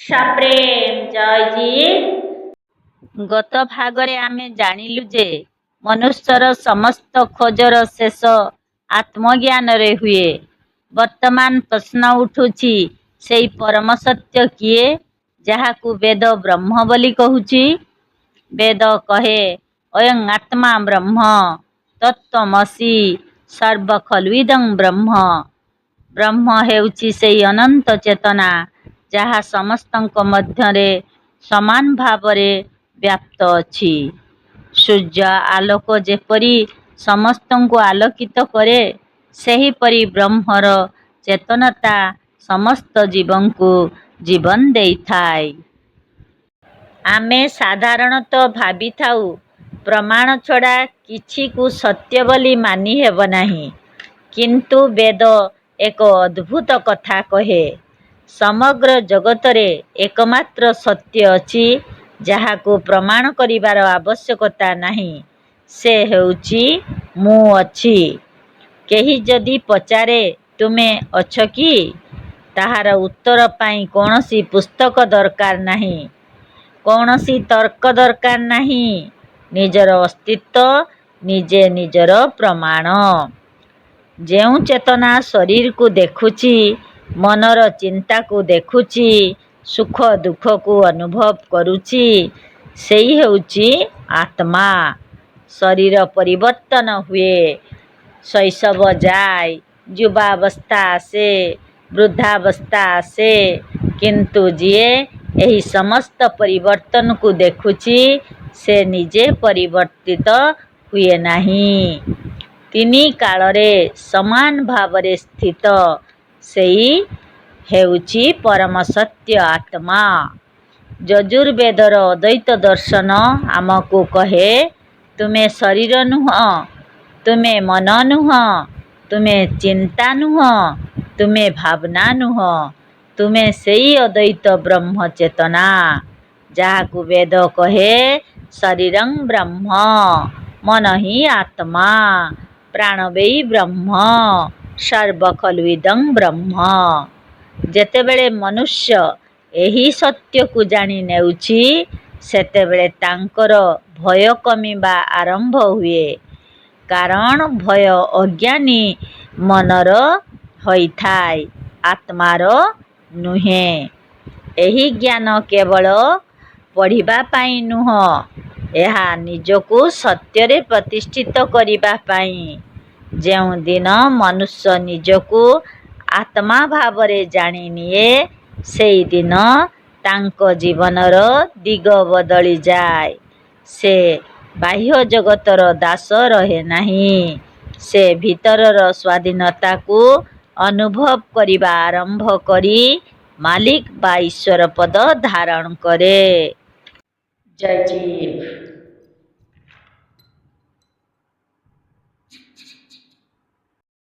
ସାପ୍ରେମ ଜୟଜୀ। ଗତ ଭାଗରେ ଆମେ ଜାଣିଲୁ ଯେ ମନୁଷ୍ୟର ସମସ୍ତ ଖୋଜର ଶେଷ ଆତ୍ମଜ୍ଞାନରେ ହୁଏ। ବର୍ତ୍ତମାନ ପ୍ରଶ୍ନ ଉଠୁଛି, ସେଇ ପରମ ସତ୍ୟ କିଏ, ଯାହାକୁ ବେଦ ବ୍ରହ୍ମ ବୋଲି କହୁଛି? ବେଦ କହେ, ଅୟଂ ଆତ୍ମା ବ୍ରହ୍ମ ତତ୍ତ୍ୱମସି ସର୍ବ ଖଲ୍ୱିଦଂ ବ୍ରହ୍ମ। ବ୍ରହ୍ମ ହେଉଛି ସେଇ ଅନନ୍ତ ଚେତନା, ଯାହା ସମସ୍ତଙ୍କ ମଧ୍ୟରେ ସମାନ ଭାବରେ ବ୍ୟାପ୍ତ ଅଛି। ସୂର୍ଯ୍ୟ ଆଲୋକ ଯେପରି ସମସ୍ତଙ୍କୁ ଆଲୋକିତ କରେ, ସେହିପରି ବ୍ରହ୍ମର ଚେତନତା ସମସ୍ତ ଜୀବଙ୍କୁ ଜୀବନ ଦେଇଥାଏ। ଆମେ ସାଧାରଣତଃ ଭାବିଥାଉ, ପ୍ରମାଣ ଛଡ଼ା କିଛିକୁ ସତ୍ୟ ବୋଲି ମାନି ହେବ ନାହିଁ। କିନ୍ତୁ ବେଦ ଏକ ଅଦ୍ଭୁତ କଥା କହେ। ସମଗ୍ର ଜଗତରେ ଏକମାତ୍ର ସତ୍ୟ ଅଛି, ଯାହାକୁ ପ୍ରମାଣ କରିବାର ଆବଶ୍ୟକତା ନାହିଁ। ସେ ହେଉଛି ମୁଁ ଅଛି। କେହି ଯଦି ପଚାରେ, ତୁମେ ଅଛ କି? ତାହାର ଉତ୍ତର ପାଇଁ କୌଣସି ପୁସ୍ତକ ଦରକାର ନାହିଁ, କୌଣସି ତର୍କ ଦରକାର ନାହିଁ। ନିଜର ଅସ୍ତିତ୍ୱ ନିଜେ ନିଜର ପ୍ରମାଣ। ଯେଉଁ ଚେତନା ଶରୀରକୁ ଦେଖୁଛି, ମନର ଚିନ୍ତାକୁ ଦେଖୁଛି, ସୁଖ ଦୁଃଖକୁ ଅନୁଭବ କରୁଛି, ସେଇ ହେଉଛି ଆତ୍ମା। ଶରୀର ପରିବର୍ତ୍ତନ ହୁଏ, ଶୈଶବ ଯାଏ, ଯୁବାବସ୍ଥା ଆସେ, ବୃଦ୍ଧାବସ୍ଥା ଆସେ, କିନ୍ତୁ ଯିଏ ଏହି ସମସ୍ତ ପରିବର୍ତ୍ତନକୁ ଦେଖୁଛି, ସେ ନିଜେ ପରିବର୍ତ୍ତିତ ହୁଏ ନାହିଁ। ତିନି କାଳରେ ସମାନ ଭାବରେ ସ୍ଥିତ ସେଇ ହେଉଛି ପରମ ସତ୍ୟ ଆତ୍ମା। ଯଜୁର୍ବେଦର ଅଦ୍ୱୈତ ଦର୍ଶନ ଆମକୁ କହେ, ତୁମେ ଶରୀର ନୁହଁ, ତୁମେ ମନ ନୁହଁ, ତୁମେ ଚିନ୍ତା ନୁହଁ, ତୁମେ ଭାବନା ନୁହଁ, ତୁମେ ସେଇ ଅଦ୍ୱୈତ ବ୍ରହ୍ମ ଚେତନା, ଯାହାକୁ ବେଦ କହେ ଶରୀରଂ ବ୍ରହ୍ମ, ମନ ହିଁ ଆତ୍ମା, ପ୍ରାଣବୈ ବ୍ରହ୍ମ, ସର୍ବ ଖଲ୍ୱିଦଂ ବ୍ରହ୍ମ। ଯେତେବେଳେ ମନୁଷ୍ୟ ଏହି ସତ୍ୟକୁ ଜାଣି ନେଉଛି, ସେତେବେଳେ ତାଙ୍କର ଭୟ କମିବା ଆରମ୍ଭ ହୁଏ। କାରଣ ଭୟ ଅଜ୍ଞାନୀ ମନର ହୋଇଥାଏ, ଆତ୍ମାର ନୁହେଁ। ଏହି ଜ୍ଞାନ କେବଳ ପଢ଼ିବା ପାଇଁ ନୁହଁ, ଏହା ନିଜକୁ ସତ୍ୟରେ ପ୍ରତିଷ୍ଠିତ କରିବା ପାଇଁ। ଯେଉଁଦିନ ମନୁଷ୍ୟ ନିଜକୁ ଆତ୍ମା ଭାବରେ ଜାଣିନିଏ, ସେଇଦିନ ତାଙ୍କ ଜୀବନର ଦିଗ ବଦଳିଯାଏ। ସେ ବାହ୍ୟ ଜଗତର ଦାସ ରହେ ନାହିଁ, ସେ ଭିତରର ସ୍ୱାଧୀନତାକୁ ଅନୁଭବ କରିବା ଆରମ୍ଭ କରି ମାଲିକ ବା ଈଶ୍ୱର ପଦ ଧାରଣ କରେ। ଜୟ ଜୀବ।